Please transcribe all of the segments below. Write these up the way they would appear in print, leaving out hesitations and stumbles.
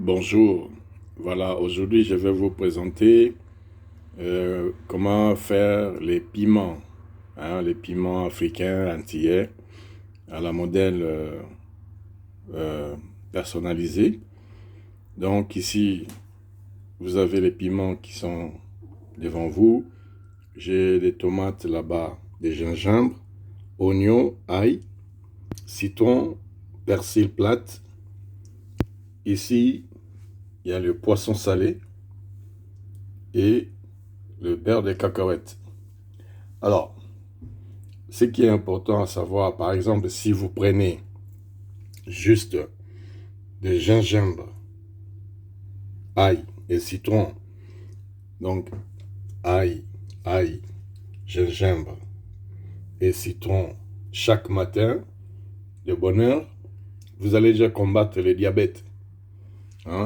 Bonjour, voilà, aujourd'hui je vais vous présenter comment faire les piments, les piments africains, antillais, à la modèle euh, personnalisée. Donc ici, vous avez les piments qui sont devant vous. J'ai des tomates là-bas, des gingembres, oignons, ail, citron, persil plate. Ici, il y a le poisson salé et le beurre de cacahuètes. Alors, ce qui est important à savoir, par exemple, si vous prenez juste des gingembre, ail et citron, donc ail, ail, gingembre et citron chaque matin de bonne heure, vous allez déjà combattre le diabète.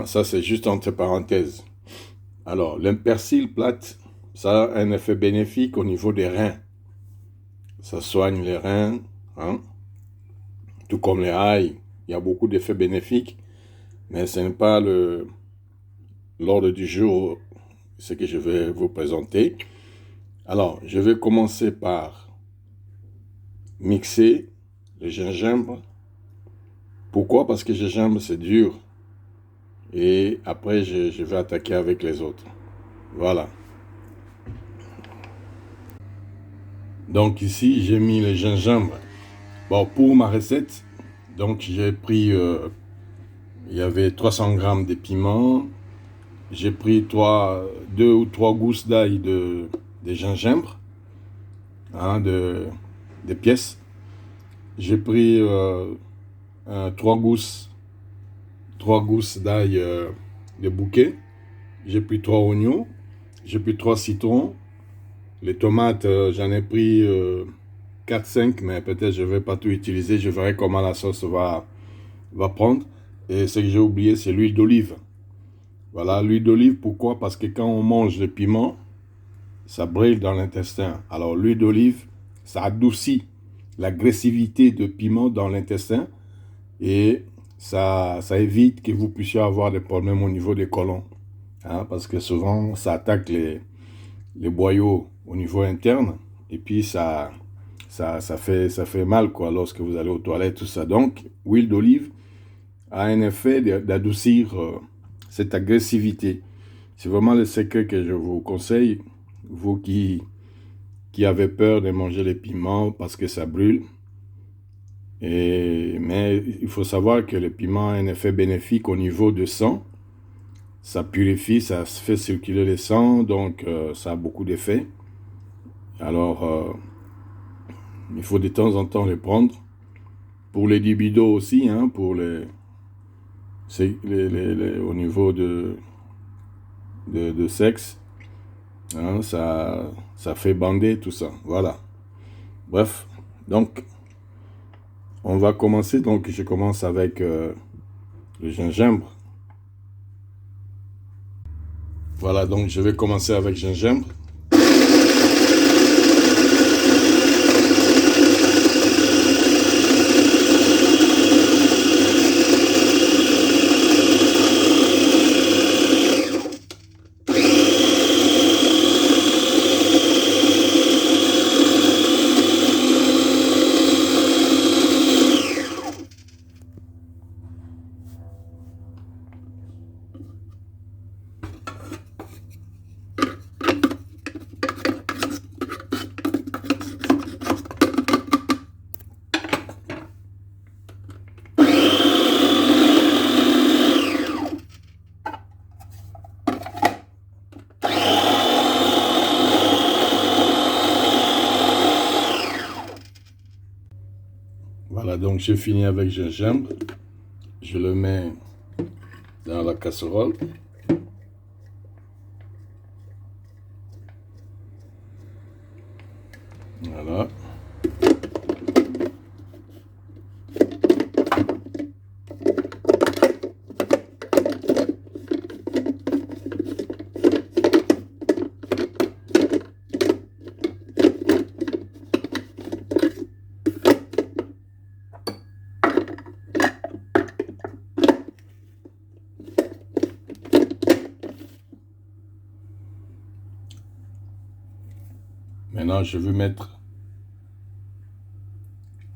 Ça, c'est juste entre parenthèses. Alors, le persil plate, ça a un effet bénéfique au niveau des reins. Ça soigne les reins, tout comme les ail. Il y a beaucoup d'effets bénéfiques, mais ce n'est pas l'ordre du jour, ce que je vais vous présenter. Alors, je vais commencer par mixer le gingembre. Pourquoi? Parce que le gingembre, c'est dur. Et après, je vais attaquer avec les autres. Voilà. Donc ici, j'ai mis le gingembre. Bon, pour ma recette, donc j'ai pris, il y avait 300 grammes de piment. J'ai pris 2 ou 3 gousses d'ail de gingembre, des pièces. J'ai pris 3 gousses d'ail de bouquet. J'ai pris 3 oignons. J'ai pris 3 citrons. Les tomates, j'en ai pris 4-5, mais peut-être je ne vais pas tout utiliser. Je verrai comment la sauce va prendre. Et ce que j'ai oublié, c'est l'huile d'olive. Voilà, l'huile d'olive, pourquoi? Parce que quand on mange le piment, ça brûle dans l'intestin. Alors l'huile d'olive, ça adoucit l'agressivité de piment dans l'intestin et ça évite que vous puissiez avoir des problèmes au niveau des côlons. Parce que souvent, ça attaque les boyaux au niveau interne et puis ça fait mal quoi, lorsque vous allez aux toilettes, tout ça. Donc, l'huile d'olive a un effet d'adoucir cette agressivité. C'est vraiment le secret que je vous conseille, vous qui avez peur de manger les piments parce que ça brûle. Mais il faut savoir que le piment a un effet bénéfique au niveau du sang. Ça purifie, ça fait circuler le sang, donc ça a beaucoup d'effets. Alors, il faut de temps en temps les prendre. Pour les libidos aussi, pour au niveau de sexe, ça fait bander tout ça. Voilà. Bref, donc, on va commencer. Donc, je commence avec le gingembre. Voilà, donc je vais commencer avec gingembre. Voilà, donc j'ai fini avec gingembre. Je le mets dans la casserole. Voilà. Maintenant, je vais mettre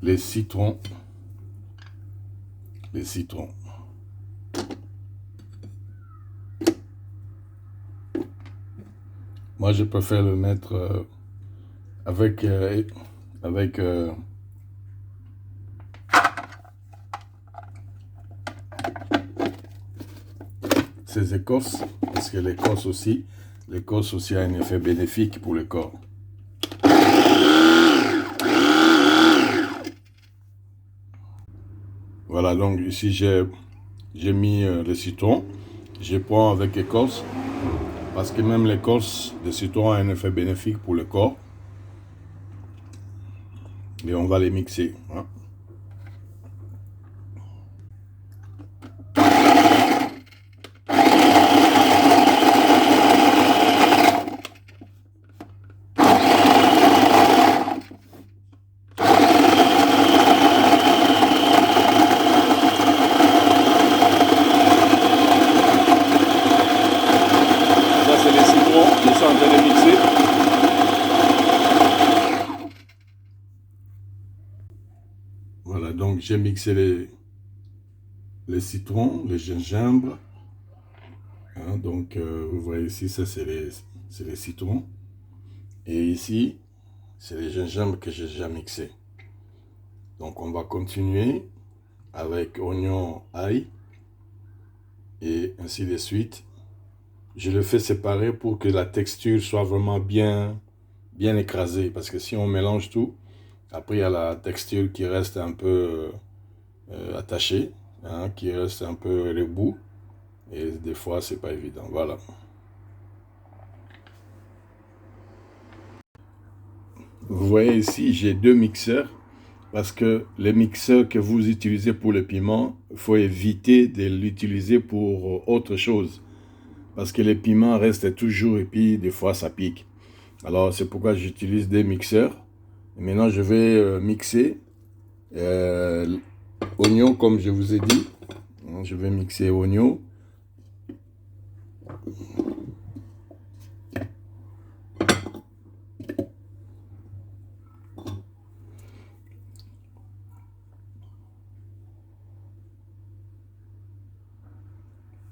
les citrons. Les citrons. Moi, je préfère le mettre avec ces écorces, parce que l'écorce aussi a un effet bénéfique pour le corps. Voilà, donc ici j'ai mis le citron. Je prends avec écorce, parce que même l'écorce de citron a un effet bénéfique pour le corps. Et on va les mixer. Hein. Ça, c'est les citrons. Ils sont en train de mixer. Voilà, donc j'ai mixé les citrons, les gingembre. Hein, donc, vous voyez ici, ça c'est les citrons. Et ici, c'est les gingembre que j'ai déjà mixé. Donc, on va continuer avec oignon, ail et ainsi de suite. Je le fais séparer pour que la texture soit vraiment bien écrasée. Parce que si on mélange tout, après il y a la texture qui reste un peu attachée, hein, qui reste un peu le bout. Et des fois, c'est pas évident. Voilà. Vous voyez ici, j'ai deux mixeurs. Parce que les mixeurs que vous utilisez pour le piment, il faut éviter de l'utiliser pour autre chose. Parce que les piments restent toujours et puis des fois ça pique. Alors c'est pourquoi j'utilise des mixeurs. Et maintenant je vais mixer oignon comme je vous ai dit. Je vais mixer oignon.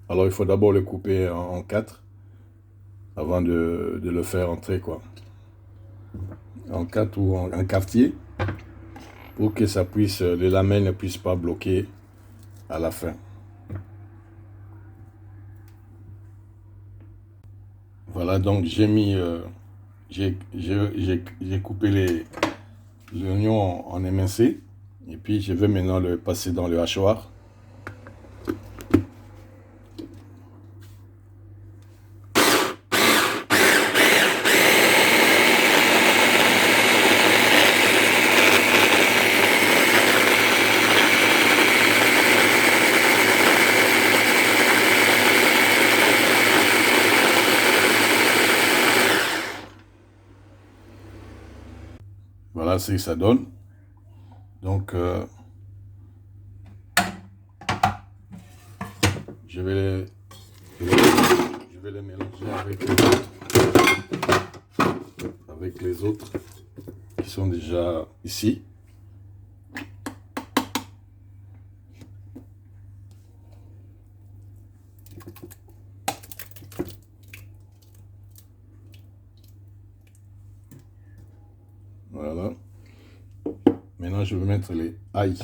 Alors il faut d'abord le couper en quatre avant de le faire entrer quoi. En quatre ou en quartier pour que ça puisse, les lamelles ne puissent pas bloquer à la fin. Voilà, donc j'ai mis, j'ai coupé l'oignon en émincé et puis je vais maintenant le passer dans le hachoir. Voilà ce que ça donne. Donc, je vais les mélanger avec les autres qui sont déjà ici. Voilà. Maintenant, je vais mettre les ail.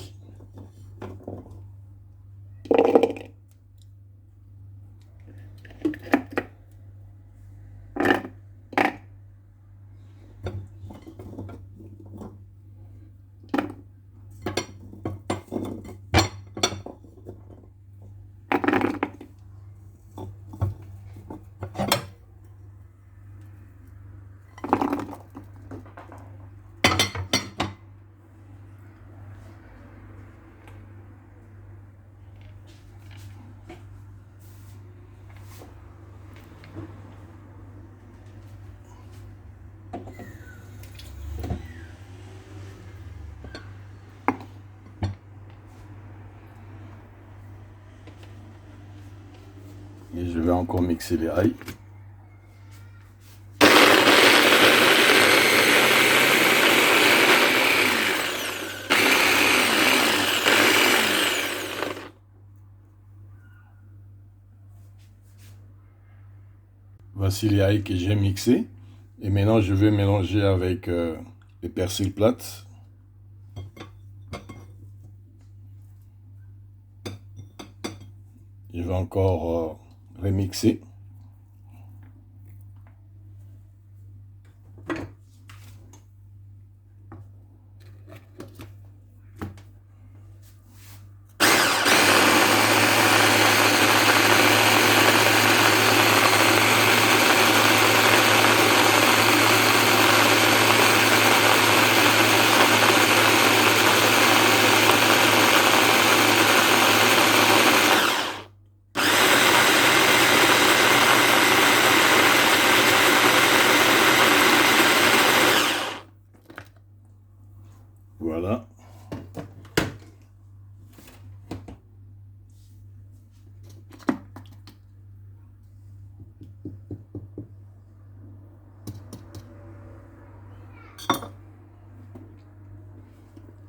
Et je vais encore mixer les ail. Voici les ail que j'ai mixés. Et maintenant, je vais mélanger avec les persils plates. Je vais encore remixer. Voilà.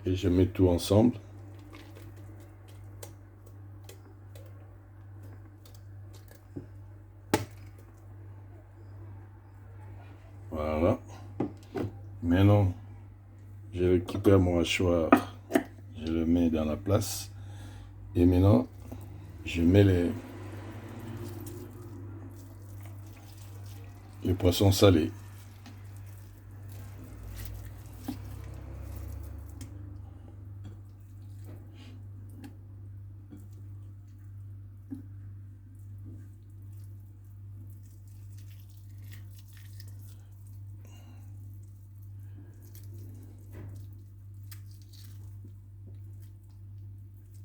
Et je mets tout ensemble. Voilà. Maintenant, je récupère mon hachoir. Je le mets dans la place. Et maintenant, je mets les poissons salés.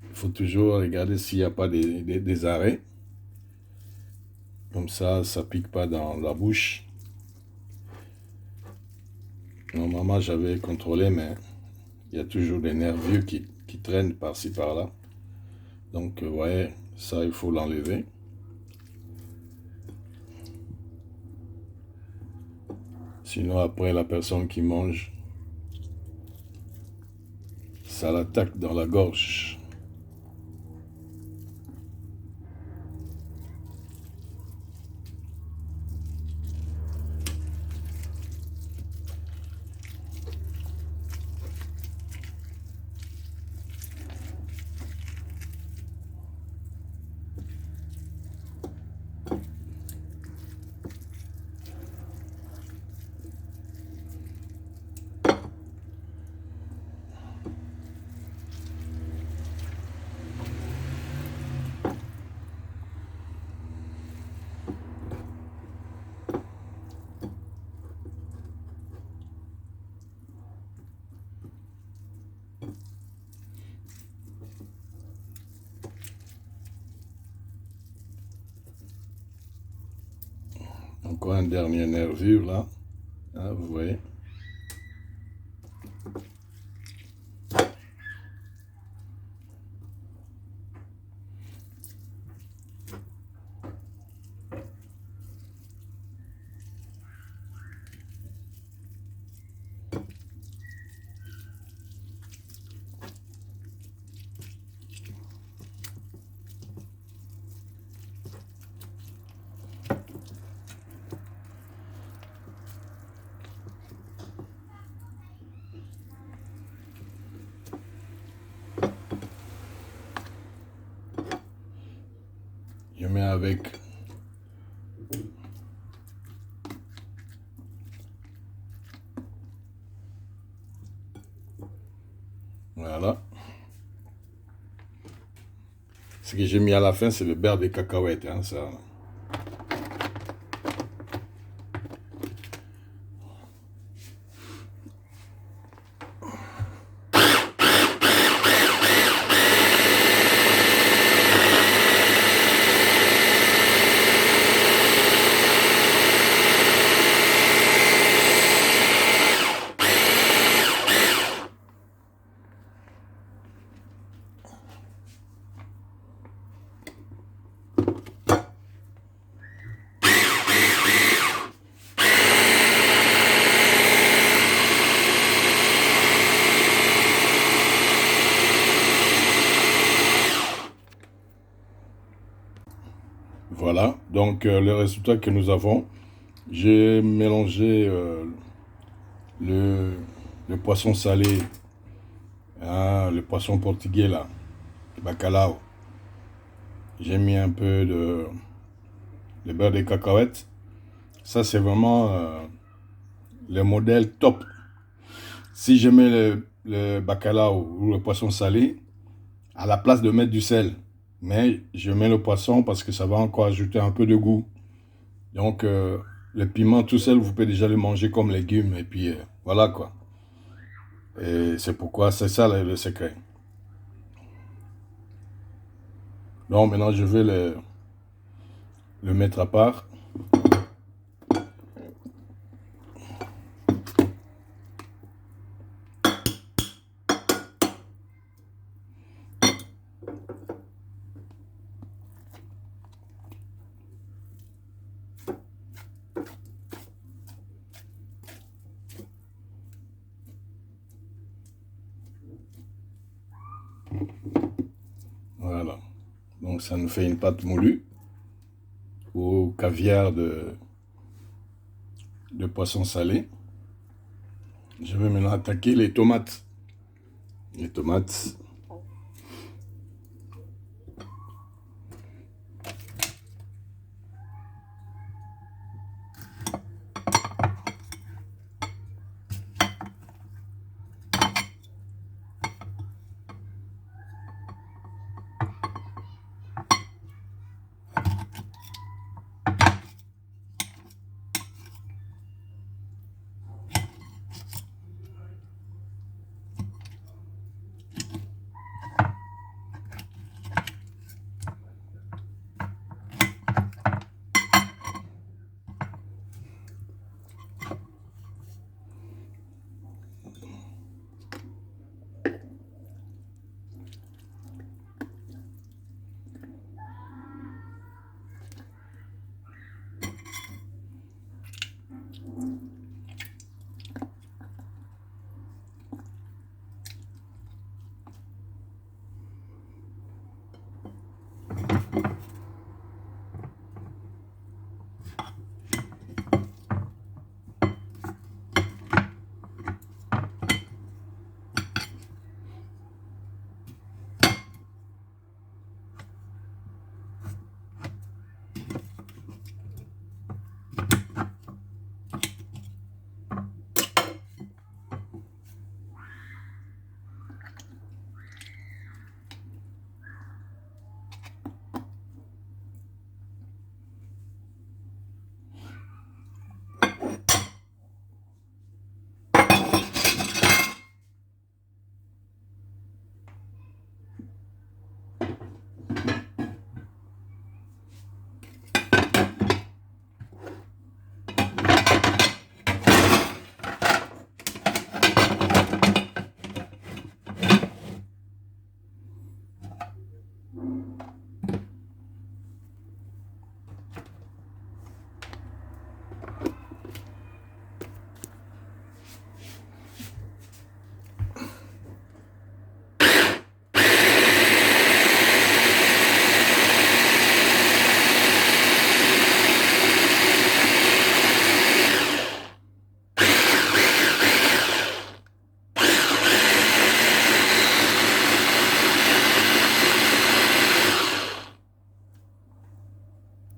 Il faut toujours regarder s'il n'y a pas des arrêts. Comme ça ne pique pas dans la bouche. Normalement, j'avais contrôlé, mais il y a toujours des nervures qui traînent par-ci, par-là. Donc, vous voyez, ça, il faut l'enlever. Sinon, après, la personne qui mange, ça l'attaque dans la gorge. Encore un dernier nervure là, hein, vous voyez. Je mets avec voilà. Ce que j'ai mis à la fin, c'est le beurre de cacahuètes, hein, ça. Voilà, donc le résultat que nous avons, j'ai mélangé le, le poisson salé, hein, le poisson portugais là, le bacalao. J'ai mis un peu de beurre de cacahuète. Ça, c'est vraiment le modèle top. Si je mets le bacalao ou le poisson salé, à la place de mettre du sel, mais je mets le poisson parce que ça va encore ajouter un peu de goût. Donc, le piment tout seul, vous pouvez déjà le manger comme légume. Et puis, voilà quoi. Et c'est pourquoi, c'est ça le secret. Donc, maintenant, je vais le mettre à part. Voilà. Donc, ça nous fait une pâte moulue au caviar de poisson salé. Je vais maintenant attaquer les tomates. Les tomates.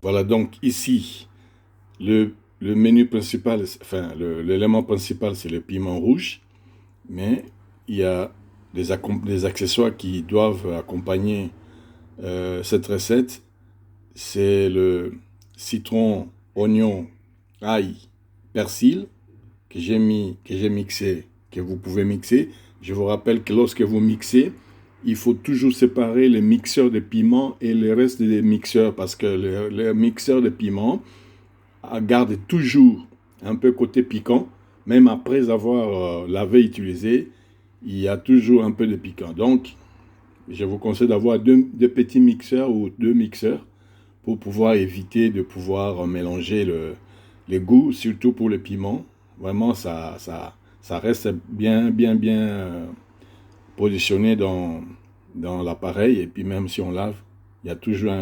Voilà, donc ici, le menu principal, enfin, l'élément principal, c'est le piment rouge. Mais il y a des accessoires qui doivent accompagner cette recette. C'est le citron, oignon, ail, persil que j'ai mixé, que vous pouvez mixer. Je vous rappelle que lorsque vous mixez, il faut toujours séparer les mixeurs de piment et le reste des mixeurs parce que le mixeur de piment garde toujours un peu côté piquant, même après avoir lavé et utilisé, il y a toujours un peu de piquant. Donc, je vous conseille d'avoir deux petits mixeurs ou deux mixeurs pour pouvoir éviter de pouvoir mélanger les goûts, surtout pour le piment. Vraiment, ça reste bien positionné dans l'appareil. Et puis même si on lave, il y a toujours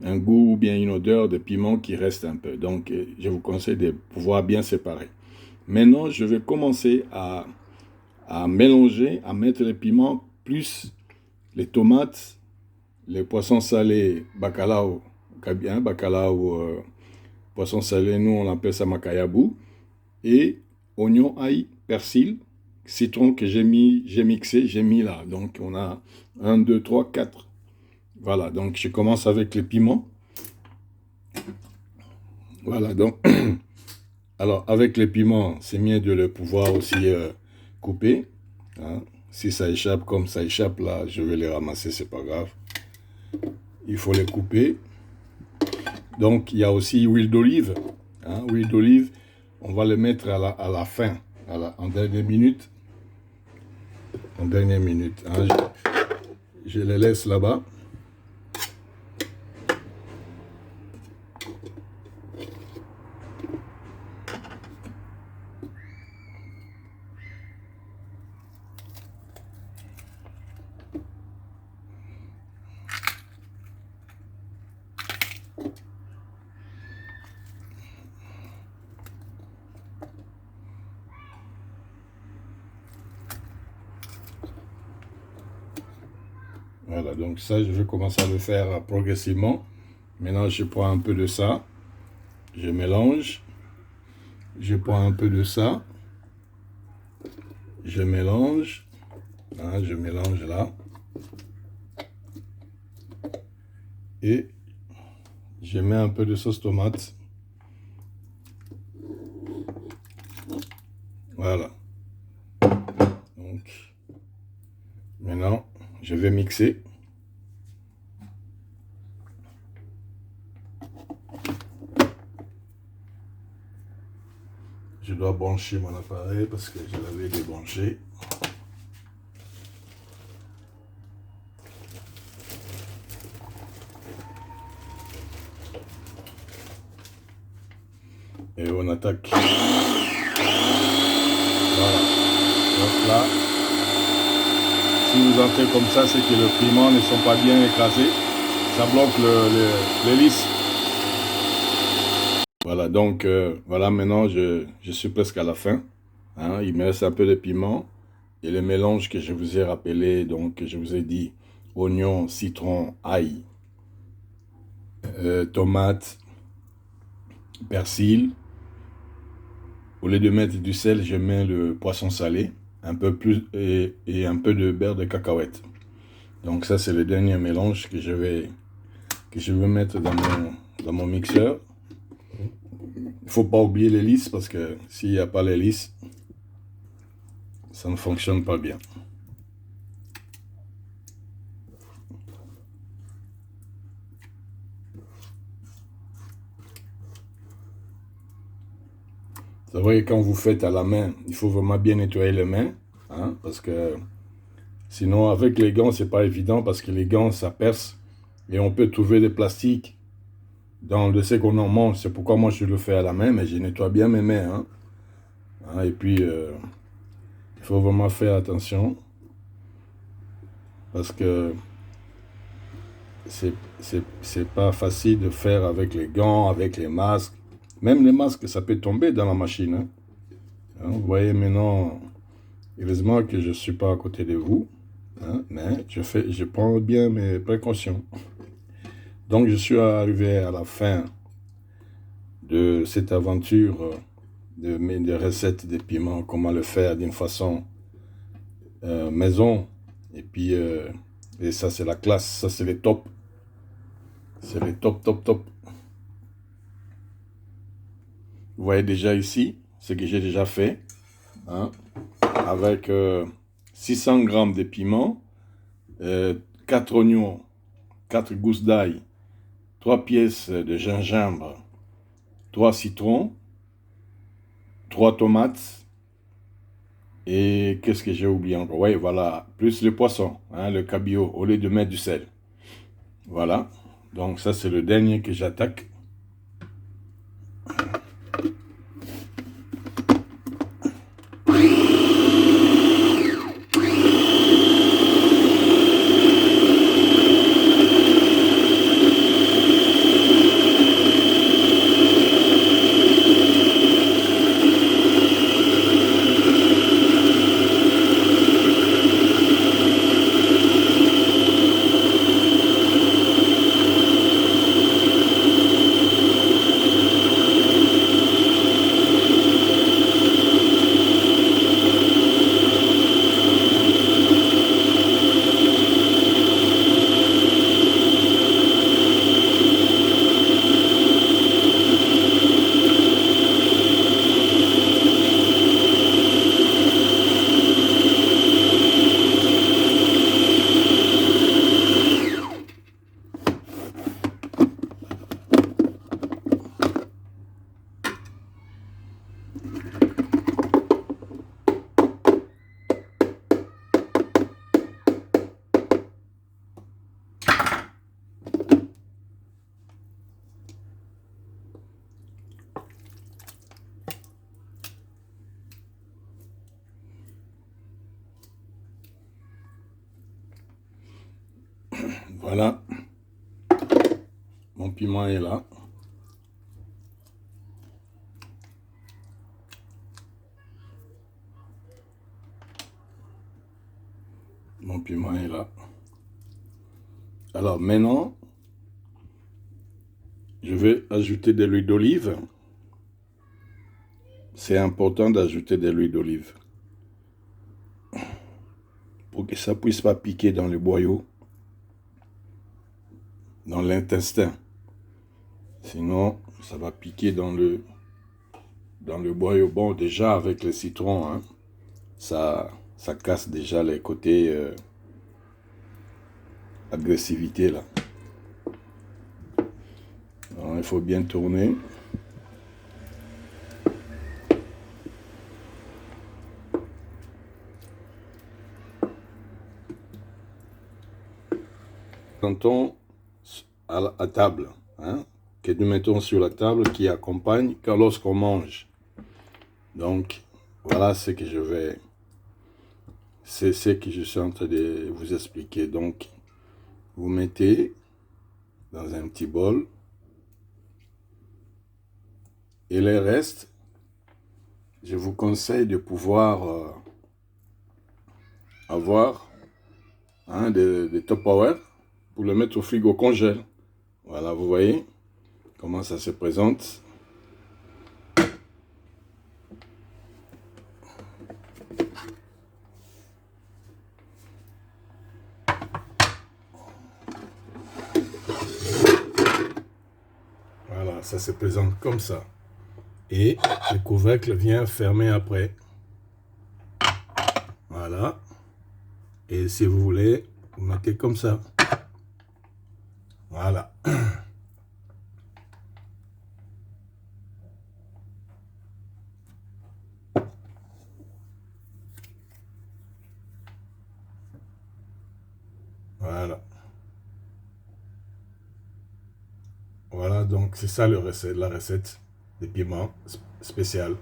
un goût ou bien une odeur de piment qui reste un peu. Donc, je vous conseille de pouvoir bien séparer. Maintenant, je vais commencer à mélanger, à mettre les piments plus les tomates, les poissons salés, bacalao, poisson salé, nous on appelle ça makayabou, et oignon, ail, persil, citron que j'ai mixé, j'ai mis là. Donc on a 1, 2, 3, 4. Voilà, donc je commence avec les piments. Voilà, donc, alors avec les piments, c'est mieux de le pouvoir aussi couper. Hein. Si ça échappe comme ça échappe, là, je vais les ramasser, c'est pas grave. Il faut les couper. Donc, il y a aussi huile d'olive. Hein, huile d'olive, on va le mettre à la fin, en dernière minute. En dernière minute. Hein, je les laisse là-bas. Voilà, donc ça, je vais commencer à le faire progressivement. Maintenant, je prends un peu de ça. Je mélange. Je prends un peu de ça. Je mélange. Hein, je mélange là. Et je mets un peu de sauce tomate. Voilà. Donc, maintenant, je vais mixer. Je dois brancher mon appareil parce que je l'avais débranché. Et on attaque. Voilà. Donc là, si vous entrez comme ça, c'est que les piments ne sont pas bien écrasés. Ça bloque l'hélice. Voilà, donc voilà, maintenant je suis presque à la fin. Hein, il me reste un peu de piment. Et le mélange que je vous ai rappelé, donc que je vous ai dit, oignon, citron, ail, tomate, persil. Au lieu de mettre du sel, je mets le poisson salé, un peu plus et un peu de beurre de cacahuète. Donc ça, c'est le dernier mélange que je vais mettre dans mon mixeur. Il ne faut pas oublier l'hélice parce que s'il n'y a pas l'hélice, ça ne fonctionne pas bien. C'est vrai que quand vous faites à la main, il faut vraiment bien nettoyer les mains, hein, parce que sinon avec les gants, c'est pas évident parce que les gants, ça perce et on peut trouver des plastiques dans le ce qu'on en mange. C'est pourquoi moi je le fais à la main, mais je nettoie bien mes mains. Hein. Hein, et puis, il faut vraiment faire attention parce que c'est pas facile de faire avec les gants, avec les masques. Même les masques, ça peut tomber dans la machine. Hein. Hein, vous voyez maintenant, heureusement que je ne suis pas à côté de vous, hein, mais je prends bien mes précautions. Donc je suis arrivé à la fin de cette aventure de recettes de piments, comment le faire d'une façon maison. Et puis, et ça c'est la classe, ça c'est les top. C'est les top, top, top. Vous voyez déjà ici ce que j'ai déjà fait. Hein, avec 600 grammes de piment, 4 oignons, 4 gousses d'ail, 3 pièces de gingembre, 3 citrons, 3 tomates, et qu'est-ce que j'ai oublié encore? Oui, voilà, plus le poisson, hein, le cabillaud, au lieu de mettre du sel. Voilà, donc ça c'est le dernier que j'attaque. Voilà, mon piment est là. Mon piment est là. Alors maintenant, je vais ajouter de l'huile d'olive. C'est important d'ajouter de l'huile d'olive pour que ça ne puisse pas piquer dans le boyau, dans l'intestin. Sinon, ça va piquer dans le boyau. Bon, déjà avec le citron, hein, ça casse déjà les côtés agressivité là. Alors, il faut bien tourner. Quand à table, hein, que nous mettons sur la table qui accompagne quand lorsqu'on mange. Donc, voilà ce que c'est ce que je suis en train de vous expliquer. Donc, vous mettez dans un petit bol et les restes, je vous conseille de pouvoir avoir des Tupperware pour le mettre au frigo congèle. Voilà, vous voyez comment ça se présente. Voilà, ça se présente comme ça. Et le couvercle vient fermer après. Voilà. Et si vous voulez, vous mettez comme ça. Voilà. Voilà. Voilà, donc c'est ça la recette des piments spécial.